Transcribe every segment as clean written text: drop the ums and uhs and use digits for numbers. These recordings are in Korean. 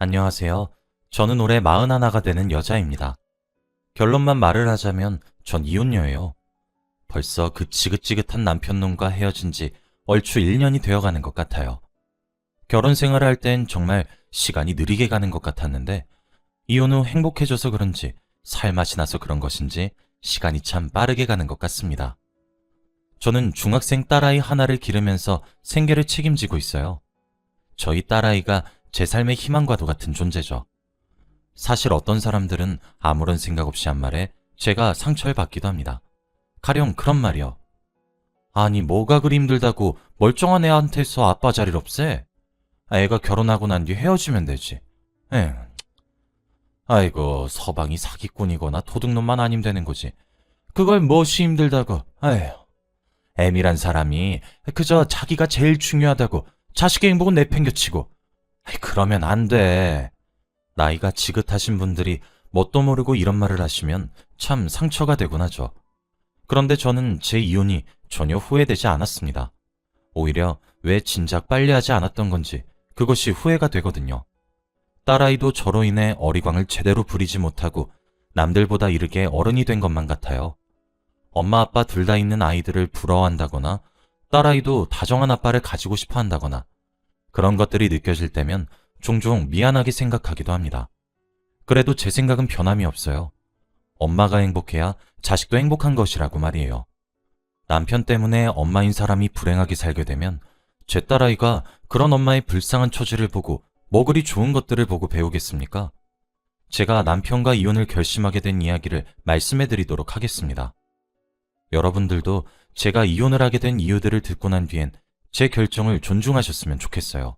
안녕하세요. 저는 올해 41가 되는 여자입니다. 결론만 말을 하자면 전 이혼녀예요. 벌써 그 지긋지긋한 남편놈과 헤어진 지 얼추 1년이 되어가는 것 같아요. 결혼 생활을 할 땐 정말 시간이 느리게 가는 것 같았는데 이혼 후 행복해져서 그런지 살맛이 나서 그런 것인지 시간이 참 빠르게 가는 것 같습니다. 저는 중학생 딸아이 하나를 기르면서 생계를 책임지고 있어요. 저희 딸아이가 제 삶의 희망과도 같은 존재죠. 사실 어떤 사람들은 아무런 생각 없이 한 말에 제가 상처를 받기도 합니다. 가령 그런 말이요. 아니 뭐가 그리 힘들다고 멀쩡한 애한테서 아빠 자리를 없애? 애가 결혼하고 난 뒤 헤어지면 되지. 에 아이고 서방이 사기꾼이거나 도둑놈만 아니면 되는 거지. 그걸 무엇이 힘들다고. 아휴. 애미란 사람이 그저 자기가 제일 중요하다고 자식의 행복은 내팽겨치고. 그러면 안 돼. 나이가 지긋하신 분들이 뭣도 모르고 이런 말을 하시면 참 상처가 되곤 하죠. 그런데 저는 제 이혼이 전혀 후회되지 않았습니다. 오히려 왜 진작 빨리 하지 않았던 건지 그것이 후회가 되거든요. 딸아이도 저로 인해 어리광을 제대로 부리지 못하고 남들보다 이르게 어른이 된 것만 같아요. 엄마 아빠 둘 다 있는 아이들을 부러워한다거나 딸아이도 다정한 아빠를 가지고 싶어 한다거나 그런 것들이 느껴질 때면 종종 미안하게 생각하기도 합니다. 그래도 제 생각은 변함이 없어요. 엄마가 행복해야 자식도 행복한 것이라고 말이에요. 남편 때문에 엄마인 사람이 불행하게 살게 되면 제 딸아이가 그런 엄마의 불쌍한 처지를 보고 뭐 그리 좋은 것들을 보고 배우겠습니까? 제가 남편과 이혼을 결심하게 된 이야기를 말씀해 드리도록 하겠습니다. 여러분들도 제가 이혼을 하게 된 이유들을 듣고 난 뒤엔 제 결정을 존중하셨으면 좋겠어요.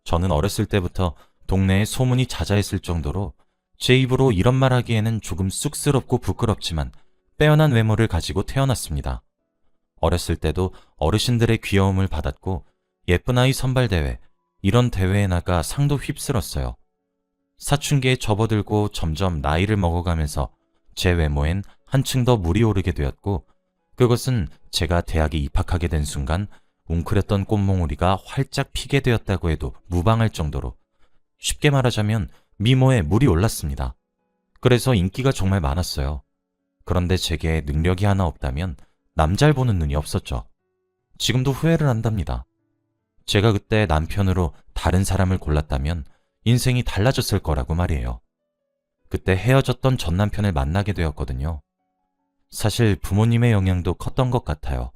저는 어렸을 때부터 동네에 소문이 자자했을 정도로 제 입으로 이런 말 하기에는 조금 쑥스럽고 부끄럽지만 빼어난 외모를 가지고 태어났습니다. 어렸을 때도 어르신들의 귀여움을 받았고 예쁜 아이 선발대회, 이런 대회에 나가 상도 휩쓸었어요. 사춘기에 접어들고 점점 나이를 먹어가면서 제 외모엔 한층 더 물이 오르게 되었고 그것은 제가 대학에 입학하게 된 순간 웅크렸던 꽃몽우리가 활짝 피게 되었다고 해도 무방할 정도로 쉽게 말하자면 미모에 물이 올랐습니다. 그래서 인기가 정말 많았어요. 그런데 제게 능력이 하나 없다면 남잘 보는 눈이 없었죠. 지금도 후회를 한답니다. 제가 그때 남편으로 다른 사람을 골랐다면 인생이 달라졌을 거라고 말이에요. 그때 헤어졌던 전 남편을 만나게 되었거든요. 사실 부모님의 영향도 컸던 것 같아요.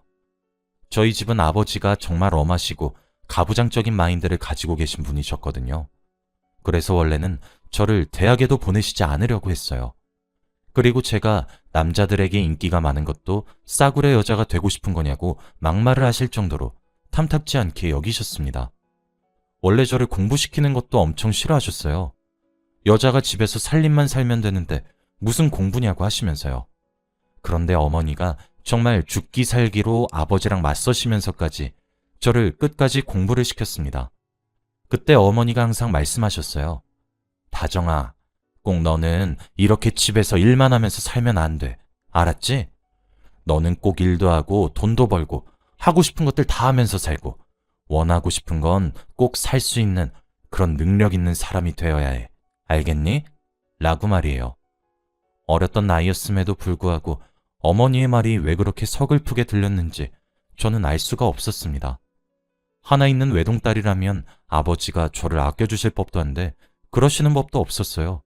저희 집은 아버지가 정말 엄하시고 가부장적인 마인드를 가지고 계신 분이셨거든요. 그래서 원래는 저를 대학에도 보내시지 않으려고 했어요. 그리고 제가 남자들에게 인기가 많은 것도 싸구려 여자가 되고 싶은 거냐고 막말을 하실 정도로 탐탁지 않게 여기셨습니다. 원래 저를 공부시키는 것도 엄청 싫어하셨어요. 여자가 집에서 살림만 살면 되는데 무슨 공부냐고 하시면서요. 그런데 어머니가 정말 죽기 살기로 아버지랑 맞서시면서까지 저를 끝까지 공부를 시켰습니다. 그때 어머니가 항상 말씀하셨어요. 다정아, 꼭 너는 이렇게 집에서 일만 하면서 살면 안 돼. 알았지? 너는 꼭 일도 하고 돈도 벌고 하고 싶은 것들 다 하면서 살고 원하고 싶은 건 꼭 살 수 있는 그런 능력 있는 사람이 되어야 해. 알겠니? 라고 말이에요. 어렸던 나이였음에도 불구하고 어머니의 말이 왜 그렇게 서글프게 들렸는지 저는 알 수가 없었습니다. 하나 있는 외동딸이라면 아버지가 저를 아껴주실 법도 한데 그러시는 법도 없었어요.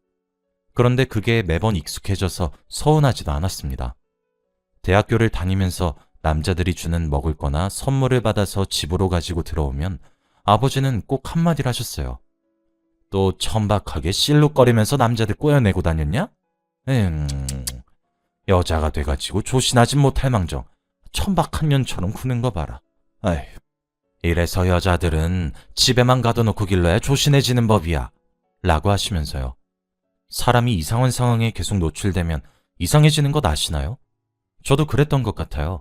그런데 그게 매번 익숙해져서 서운하지도 않았습니다. 대학교를 다니면서 남자들이 주는 먹을 거나 선물을 받아서 집으로 가지고 들어오면 아버지는 꼭 한마디를 하셨어요. 또 천박하게 실룩거리면서 남자들 꼬여내고 다녔냐? 여자가 돼가지고 조신하진 못할 망정 천박한 년처럼 구는 거 봐라. 아휴, 이래서 여자들은 집에만 가둬놓고 길러야 조신해지는 법이야. 라고 하시면서요. 사람이 이상한 상황에 계속 노출되면 이상해지는 것 아시나요? 저도 그랬던 것 같아요.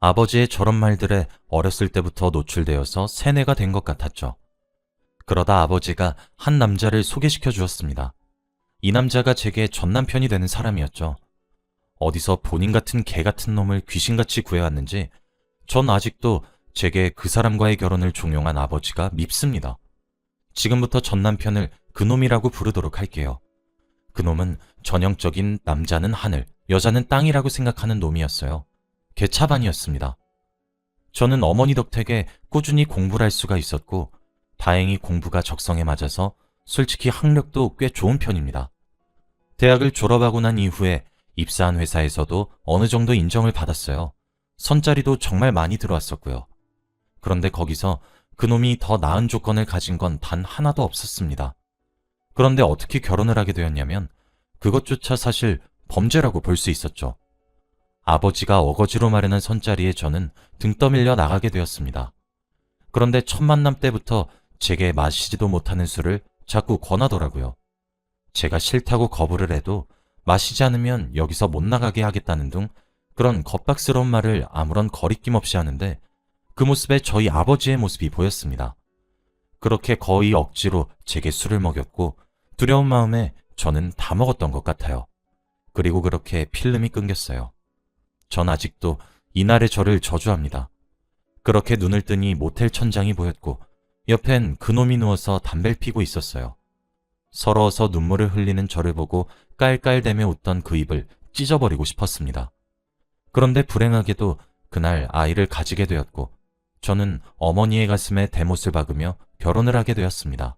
아버지의 저런 말들에 어렸을 때부터 노출되어서 세뇌가 된 것 같았죠. 그러다 아버지가 한 남자를 소개시켜 주었습니다. 이 남자가 제게 전 남편이 되는 사람이었죠. 어디서 본인 같은 개 같은 놈을 귀신같이 구해왔는지 전 아직도 제게 그 사람과의 결혼을 종용한 아버지가 밉습니다. 지금부터 전 남편을 그놈이라고 부르도록 할게요. 그놈은 전형적인 남자는 하늘, 여자는 땅이라고 생각하는 놈이었어요. 개차반이었습니다. 저는 어머니 덕택에 꾸준히 공부를 할 수가 있었고 다행히 공부가 적성에 맞아서 솔직히 학력도 꽤 좋은 편입니다. 대학을 졸업하고 난 이후에 입사한 회사에서도 어느 정도 인정을 받았어요. 선자리도 정말 많이 들어왔었고요. 그런데 거기서 그놈이 더 나은 조건을 가진 건 단 하나도 없었습니다. 그런데 어떻게 결혼을 하게 되었냐면 그것조차 사실 범죄라고 볼 수 있었죠. 아버지가 어거지로 마련한 선자리에 저는 등 떠밀려 나가게 되었습니다. 그런데 첫 만남 때부터 제게 마시지도 못하는 술을 자꾸 권하더라고요. 제가 싫다고 거부를 해도 마시지 않으면 여기서 못 나가게 하겠다는 등 그런 겁박스러운 말을 아무런 거리낌 없이 하는데 그 모습에 저희 아버지의 모습이 보였습니다. 그렇게 거의 억지로 제게 술을 먹였고 두려운 마음에 저는 다 먹었던 것 같아요. 그리고 그렇게 필름이 끊겼어요. 전 아직도 이날의 저를 저주합니다. 그렇게 눈을 뜨니 모텔 천장이 보였고 옆엔 그놈이 누워서 담배를 피고 있었어요. 서러워서 눈물을 흘리는 저를 보고 깔깔대며 웃던 그 입을 찢어버리고 싶었습니다. 그런데 불행하게도 그날 아이를 가지게 되었고 저는 어머니의 가슴에 대못을 박으며 결혼을 하게 되었습니다.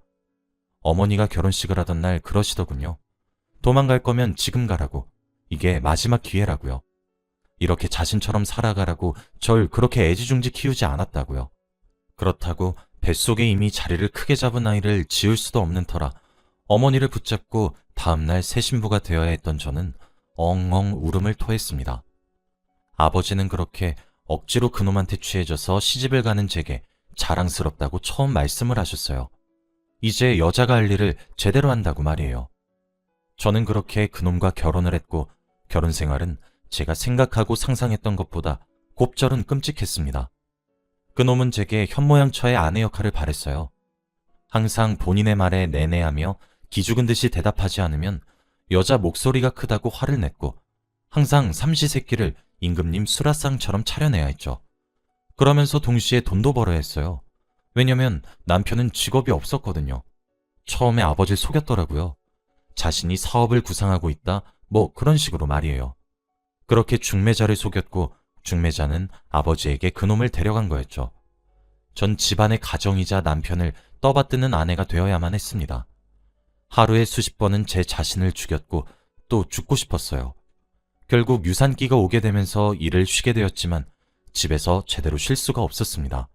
어머니가 결혼식을 하던 날 그러시더군요. 도망갈 거면 지금 가라고. 이게 마지막 기회라고요. 이렇게 자신처럼 살아가라고 절 그렇게 애지중지 키우지 않았다고요. 그렇다고 뱃속에 이미 자리를 크게 잡은 아이를 지울 수도 없는 터라 어머니를 붙잡고 다음날 새 신부가 되어야 했던 저는 엉엉 울음을 토했습니다. 아버지는 그렇게 억지로 그놈한테 취해져서 시집을 가는 제게 자랑스럽다고 처음 말씀을 하셨어요. 이제 여자가 할 일을 제대로 한다고 말이에요. 저는 그렇게 그놈과 결혼을 했고 결혼 생활은 제가 생각하고 상상했던 것보다 곱절은 끔찍했습니다. 그놈은 제게 현모양처의 아내 역할을 바랬어요. 항상 본인의 말에 내내하며 기죽은 듯이 대답하지 않으면 여자 목소리가 크다고 화를 냈고 항상 삼시세끼를 임금님 수라상처럼 차려내야 했죠. 그러면서 동시에 돈도 벌어야 했어요. 왜냐면 남편은 직업이 없었거든요. 처음에 아버지를 속였더라고요. 자신이 사업을 구상하고 있다, 뭐 그런 식으로 말이에요. 그렇게 중매자를 속였고 중매자는 아버지에게 그놈을 데려간 거였죠. 전 집안의 가정이자 남편을 떠받드는 아내가 되어야만 했습니다. 하루에 수십 번은 제 자신을 죽였고 또 죽고 싶었어요. 결국 유산기가 오게 되면서 일을 쉬게 되었지만 집에서 제대로 쉴 수가 없었습니다.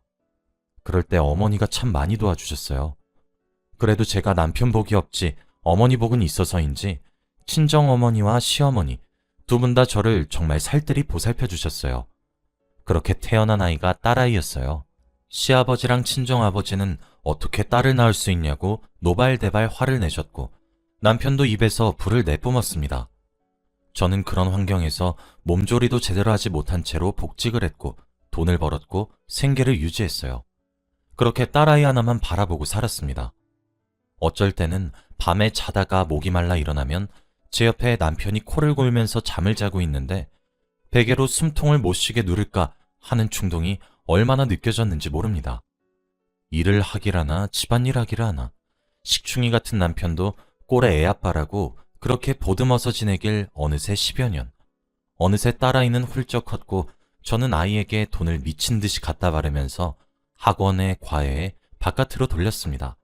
그럴 때 어머니가 참 많이 도와주셨어요. 그래도 제가 남편 복이 없지 어머니 복은 있어서인지 친정어머니와 시어머니 두 분 다 저를 정말 살뜰히 보살펴 주셨어요. 그렇게 태어난 아이가 딸아이였어요. 시아버지랑 친정아버지는 어떻게 딸을 낳을 수 있냐고 노발대발 화를 내셨고 남편도 입에서 불을 내뿜었습니다. 저는 그런 환경에서 몸조리도 제대로 하지 못한 채로 복직을 했고 돈을 벌었고 생계를 유지했어요. 그렇게 딸아이 하나만 바라보고 살았습니다. 어쩔 때는 밤에 자다가 목이 말라 일어나면 제 옆에 남편이 코를 골면서 잠을 자고 있는데 베개로 숨통을 못 쉬게 누를까 하는 충동이 얼마나 느껴졌는지 모릅니다. 일을 하길 하나 집안일 하기를 하나 식충이 같은 남편도 꼴에 애아빠라고 그렇게 보듬어서 지내길 어느새 10여 년. 어느새 딸아이는 훌쩍 컸고 저는 아이에게 돈을 미친 듯이 갖다 바르면서 학원에 과외에 바깥으로 돌렸습니다.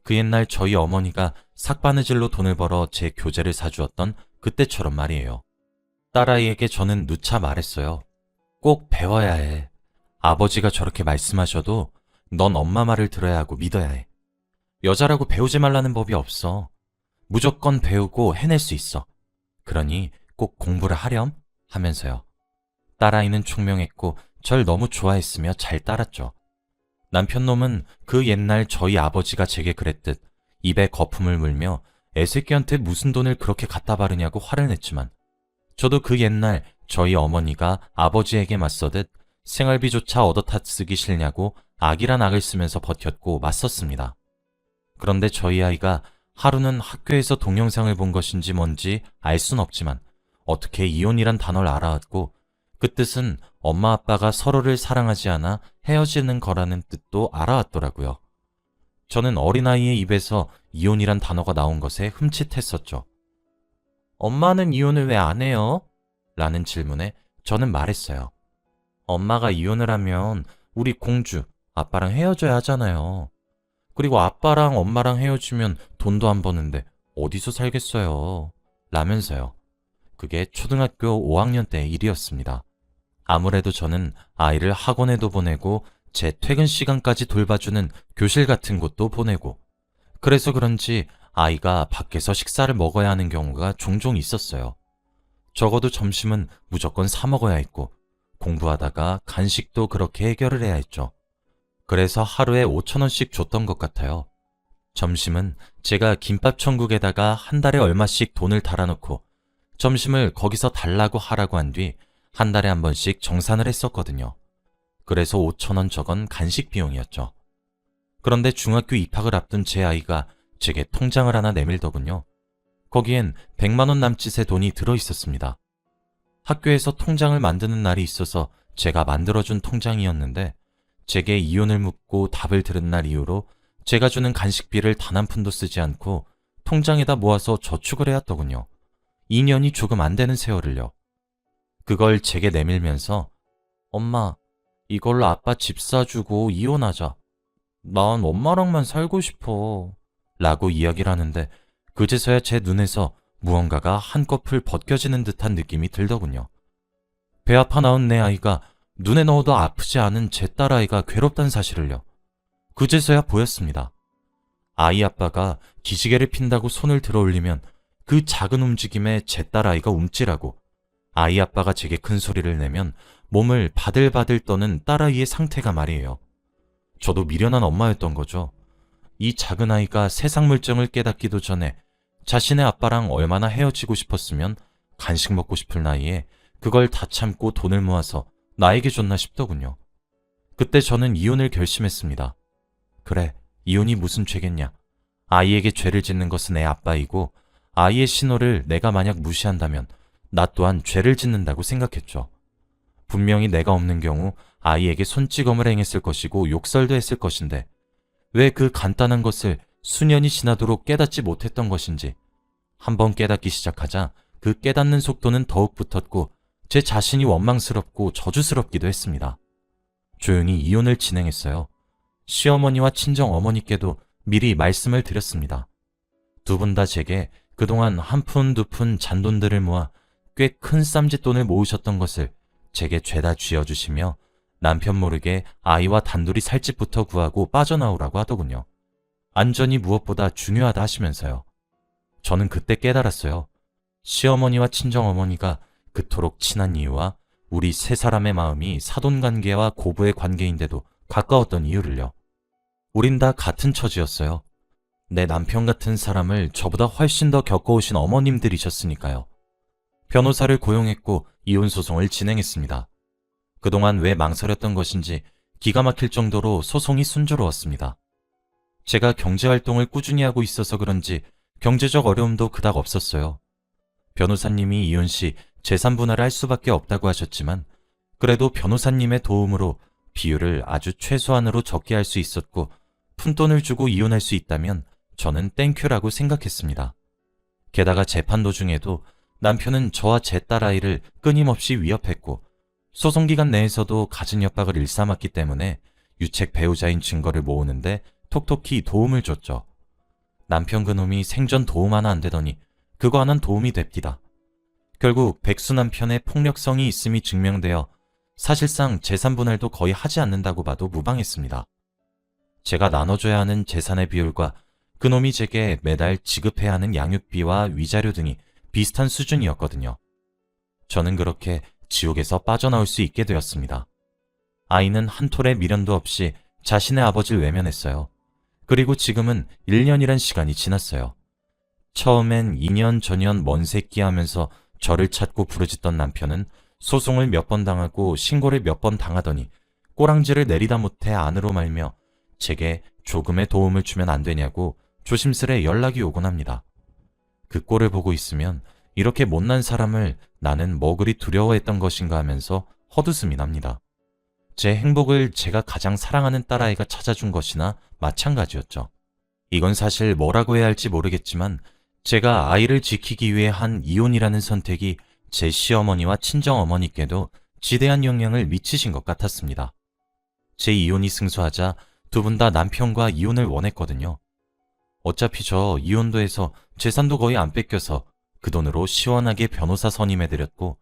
그 옛날 저희 어머니가 삭바느질로 돈을 벌어 제 교재를 사주었던 그때처럼 말이에요. 딸아이에게 저는 누차 말했어요. 꼭 배워야 해. 아버지가 저렇게 말씀하셔도 넌 엄마 말을 들어야 하고 믿어야 해. 여자라고 배우지 말라는 법이 없어. 무조건 배우고 해낼 수 있어. 그러니 꼭 공부를 하렴 하면서요. 딸아이는 총명했고 절 너무 좋아했으며 잘 따랐죠. 남편놈은 그 옛날 저희 아버지가 제게 그랬듯 입에 거품을 물며 애새끼한테 무슨 돈을 그렇게 갖다 바르냐고 화를 냈지만 저도 그 옛날 저희 어머니가 아버지에게 맞서듯 생활비조차 얻어타 쓰기 싫냐고 악이란 악을 쓰면서 버텼고 맞섰습니다. 그런데 저희 아이가 하루는 학교에서 동영상을 본 것인지 뭔지 알 순 없지만 어떻게 이혼이란 단어를 알아왔고 그 뜻은 엄마 아빠가 서로를 사랑하지 않아 헤어지는 거라는 뜻도 알아왔더라고요. 저는 어린아이의 입에서 이혼이란 단어가 나온 것에 흠칫했었죠. 엄마는 이혼을 왜 안 해요? 라는 질문에 저는 말했어요. 엄마가 이혼을 하면 우리 공주, 아빠랑 헤어져야 하잖아요. 그리고 아빠랑 엄마랑 헤어지면 돈도 안 버는데 어디서 살겠어요? 라면서요. 그게 초등학교 5학년 때 일이었습니다. 아무래도 저는 아이를 학원에도 보내고 제 퇴근 시간까지 돌봐주는 교실 같은 곳도 보내고 그래서 그런지 아이가 밖에서 식사를 먹어야 하는 경우가 종종 있었어요. 적어도 점심은 무조건 사 먹어야 했고 공부하다가 간식도 그렇게 해결을 해야 했죠. 그래서 하루에 5,000원씩 줬던 것 같아요. 점심은 제가 김밥 천국에다가 한 달에 얼마씩 돈을 달아놓고 점심을 거기서 달라고 하라고 한 뒤 한 달에 한 번씩 정산을 했었거든요. 그래서 5,000원 저건 간식 비용이었죠. 그런데 중학교 입학을 앞둔 제 아이가 제게 통장을 하나 내밀더군요. 거기엔 100만 원 남짓의 돈이 들어있었습니다. 학교에서 통장을 만드는 날이 있어서 제가 만들어준 통장이었는데 제게 이혼을 묻고 답을 들은 날 이후로 제가 주는 간식비를 단 한 푼도 쓰지 않고 통장에다 모아서 저축을 해왔더군요. 2년이 조금 안 되는 세월을요. 그걸 제게 내밀면서 엄마, 이걸로 아빠 집 사주고 이혼하자. 난 엄마랑만 살고 싶어. 라고 이야기를 하는데 그제서야 제 눈에서 무언가가 한꺼풀 벗겨지는 듯한 느낌이 들더군요. 배 아파 낳은 내 아이가 눈에 넣어도 아프지 않은 제 딸아이가 괴롭다는 사실을요. 그제서야 보였습니다. 아이 아빠가 기지개를 핀다고 손을 들어 올리면 그 작은 움직임에 제 딸아이가 움찔하고 아이 아빠가 제게 큰 소리를 내면 몸을 바들바들 떠는 딸아이의 상태가 말이에요. 저도 미련한 엄마였던 거죠. 이 작은 아이가 세상 물정을 깨닫기도 전에 자신의 아빠랑 얼마나 헤어지고 싶었으면 간식 먹고 싶을 나이에 그걸 다 참고 돈을 모아서 나에게 줬나 싶더군요. 그때 저는 이혼을 결심했습니다. 그래, 이혼이 무슨 죄겠냐. 아이에게 죄를 짓는 것은 애 아빠이고 아이의 신호를 내가 만약 무시한다면 나 또한 죄를 짓는다고 생각했죠. 분명히 내가 없는 경우 아이에게 손찌검을 행했을 것이고 욕설도 했을 것인데 왜 그 간단한 것을 수년이 지나도록 깨닫지 못했던 것인지 한번 깨닫기 시작하자 그 깨닫는 속도는 더욱 붙었고 제 자신이 원망스럽고 저주스럽기도 했습니다. 조용히 이혼을 진행했어요. 시어머니와 친정 어머니께도 미리 말씀을 드렸습니다. 두 분 다 제게 그동안 한 푼 두 푼 잔돈들을 모아 꽤 큰 쌈짓돈을 모으셨던 것을 제게 죄다 쥐어주시며 남편 모르게 아이와 단둘이 살 집부터 구하고 빠져나오라고 하더군요. 안전이 무엇보다 중요하다 하시면서요. 저는 그때 깨달았어요. 시어머니와 친정어머니가 그토록 친한 이유와 우리 세 사람의 마음이 사돈관계와 고부의 관계인데도 가까웠던 이유를요. 우린 다 같은 처지였어요. 내 남편 같은 사람을 저보다 훨씬 더 겪어오신 어머님들이셨으니까요. 변호사를 고용했고 이혼소송을 진행했습니다. 그동안 왜 망설였던 것인지 기가 막힐 정도로 소송이 순조로웠습니다. 제가 경제활동을 꾸준히 하고 있어서 그런지 경제적 어려움도 그닥 없었어요. 변호사님이 이혼 시 재산 분할을 할 수밖에 없다고 하셨지만 그래도 변호사님의 도움으로 비율을 아주 최소한으로 적게 할 수 있었고 푼돈을 주고 이혼할 수 있다면 저는 땡큐라고 생각했습니다. 게다가 재판 도중에도 남편은 저와 제 딸아이를 끊임없이 위협했고 소송기간 내에서도 갖은 협박을 일삼았기 때문에 유책 배우자인 증거를 모으는데 톡톡히 도움을 줬죠. 남편 그놈이 생전 도움 하나 안 되더니 그거 하나는 도움이 됩디다. 결국 백수 남편의 폭력성이 있음이 증명되어 사실상 재산 분할도 거의 하지 않는다고 봐도 무방했습니다. 제가 나눠줘야 하는 재산의 비율과 그놈이 제게 매달 지급해야 하는 양육비와 위자료 등이 비슷한 수준이었거든요. 저는 그렇게 지옥에서 빠져나올 수 있게 되었습니다. 아이는 한 톨의 미련도 없이 자신의 아버지를 외면했어요. 그리고 지금은 1년이란 시간이 지났어요. 처음엔 2년 전년 먼 새끼 하면서 저를 찾고 부르짖던 남편은 소송을 몇 번 당하고 신고를 몇 번 당하더니 꼬랑지를 내리다 못해 안으로 말며 제게 조금의 도움을 주면 안 되냐고 조심스레 연락이 오곤 합니다. 그 꼴을 보고 있으면 이렇게 못난 사람을 나는 뭐 그리 두려워했던 것인가 하면서 헛웃음이 납니다. 제 행복을 제가 가장 사랑하는 딸아이가 찾아준 것이나 마찬가지였죠. 이건 사실 뭐라고 해야 할지 모르겠지만 제가 아이를 지키기 위해 한 이혼이라는 선택이 제 시어머니와 친정어머니께도 지대한 영향을 미치신 것 같았습니다. 제 이혼이 승소하자 두 분 다 남편과 이혼을 원했거든요. 어차피 저 이혼도 해서 재산도 거의 안 뺏겨서 그 돈으로 시원하게 변호사 선임해드렸고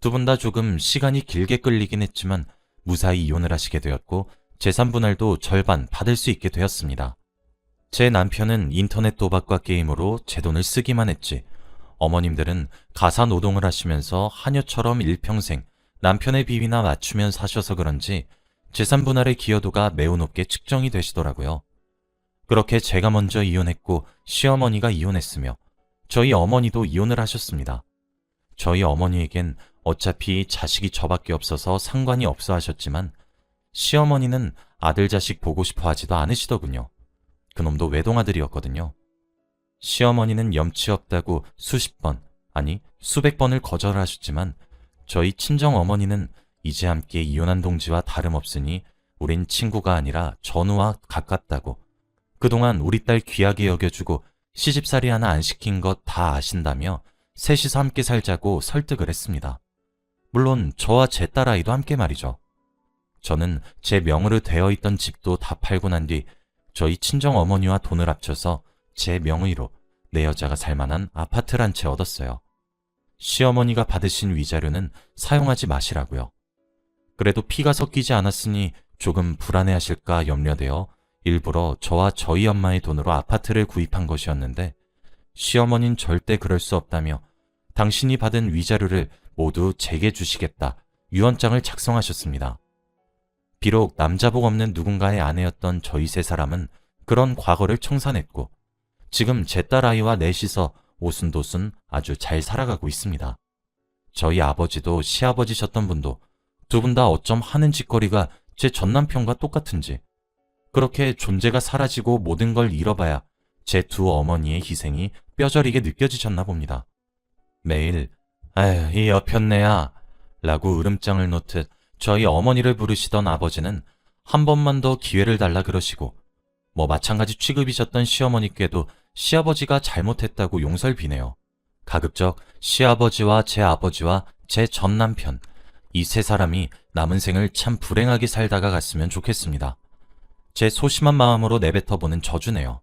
두 분 다 조금 시간이 길게 끌리긴 했지만 무사히 이혼을 하시게 되었고 재산 분할도 절반 받을 수 있게 되었습니다. 제 남편은 인터넷 도박과 게임으로 제 돈을 쓰기만 했지 어머님들은 가사 노동을 하시면서 하녀처럼 일평생 남편의 비위나 맞추면 사셔서 그런지 재산 분할의 기여도가 매우 높게 측정이 되시더라고요. 그렇게 제가 먼저 이혼했고 시어머니가 이혼했으며 저희 어머니도 이혼을 하셨습니다. 저희 어머니에겐 어차피 자식이 저밖에 없어서 상관이 없어 하셨지만 시어머니는 아들 자식 보고 싶어 하지도 않으시더군요. 그놈도 외동아들이었거든요. 시어머니는 염치 없다고 수십 번, 아니 수백 번을 거절하셨지만 저희 친정어머니는 이제 함께 이혼한 동지와 다름없으니 우린 친구가 아니라 전우와 가깝다고 그동안 우리 딸 귀하게 여겨주고 시집살이 하나 안 시킨 것 다 아신다며 셋이서 함께 살자고 설득을 했습니다. 물론 저와 제 딸아이도 함께 말이죠. 저는 제 명의로 되어 있던 집도 다 팔고 난 뒤 저희 친정어머니와 돈을 합쳐서 제 명의로 내 여자가 살만한 아파트를 한 채 얻었어요. 시어머니가 받으신 위자료는 사용하지 마시라고요. 그래도 피가 섞이지 않았으니 조금 불안해하실까 염려되어 일부러 저와 저희 엄마의 돈으로 아파트를 구입한 것이었는데 시어머니는 절대 그럴 수 없다며 당신이 받은 위자료를 모두 제게 주시겠다 유언장을 작성하셨습니다. 비록 남자복 없는 누군가의 아내였던 저희 세 사람은 그런 과거를 청산했고 지금 제 딸아이와 넷이서 오순도순 아주 잘 살아가고 있습니다. 저희 아버지도 시아버지셨던 분도 두 분 다 어쩜 하는 짓거리가 제 전남편과 똑같은지 그렇게 존재가 사라지고 모든 걸 잃어봐야 제 두 어머니의 희생이 뼈저리게 느껴지셨나 봅니다. 매일 아휴 이 여편네야 라고 으름장을 놓듯 저희 어머니를 부르시던 아버지는 한 번만 더 기회를 달라 그러시고 뭐 마찬가지 취급이셨던 시어머니께도 시아버지가 잘못했다고 용서를 비네요. 가급적 시아버지와 제 아버지와 제 전남편 이 세 사람이 남은 생을 참 불행하게 살다가 갔으면 좋겠습니다. 제 소심한 마음으로 내뱉어보는 저주네요.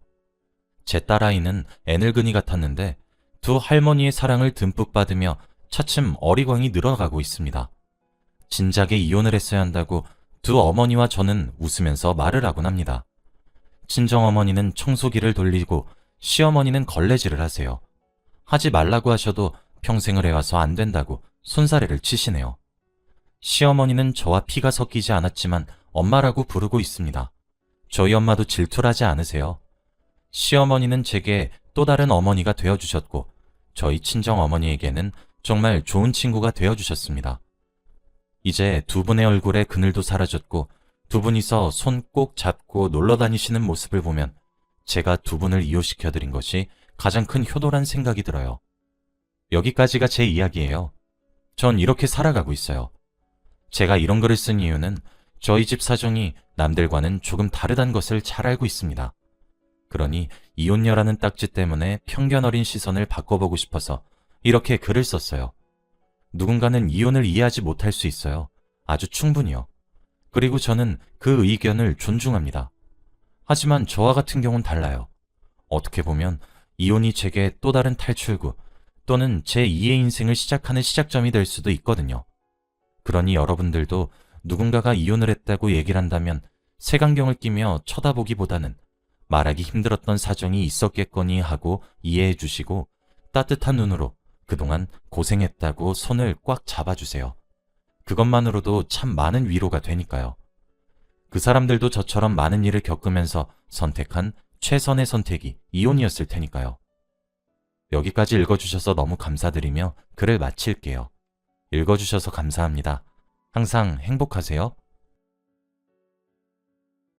제 딸아이는 애늙은이 같았는데 두 할머니의 사랑을 듬뿍 받으며 차츰 어리광이 늘어가고 있습니다. 진작에 이혼을 했어야 한다고 두 어머니와 저는 웃으면서 말을 하곤 합니다. 친정어머니는 청소기를 돌리고 시어머니는 걸레질을 하세요. 하지 말라고 하셔도 평생을 해와서 안 된다고 손사래를 치시네요. 시어머니는 저와 피가 섞이지 않았지만 엄마라고 부르고 있습니다. 저희 엄마도 질투를 하지 않으세요. 시어머니는 제게 또 다른 어머니가 되어주셨고 저희 친정어머니에게는 정말 좋은 친구가 되어주셨습니다. 이제 두 분의 얼굴에 그늘도 사라졌고 두 분이서 손 꼭 잡고 놀러 다니시는 모습을 보면 제가 두 분을 이혼시켜드린 것이 가장 큰 효도란 생각이 들어요. 여기까지가 제 이야기예요. 전 이렇게 살아가고 있어요. 제가 이런 글을 쓴 이유는 저희 집 사정이 남들과는 조금 다르다는 것을 잘 알고 있습니다. 그러니 이혼녀라는 딱지 때문에 편견 어린 시선을 바꿔보고 싶어서 이렇게 글을 썼어요. 누군가는 이혼을 이해하지 못할 수 있어요. 아주 충분히요. 그리고 저는 그 의견을 존중합니다. 하지만 저와 같은 경우는 달라요. 어떻게 보면 이혼이 제게 또 다른 탈출구 또는 제2의 인생을 시작하는 시작점이 될 수도 있거든요. 그러니 여러분들도 누군가가 이혼을 했다고 얘기를 한다면 색안경을 끼며 쳐다보기보다는 말하기 힘들었던 사정이 있었겠거니 하고 이해해 주시고 따뜻한 눈으로 그동안 고생했다고 손을 꽉 잡아주세요. 그것만으로도 참 많은 위로가 되니까요. 그 사람들도 저처럼 많은 일을 겪으면서 선택한 최선의 선택이 이혼이었을 테니까요. 여기까지 읽어주셔서 너무 감사드리며 글을 마칠게요. 읽어주셔서 감사합니다. 항상 행복하세요.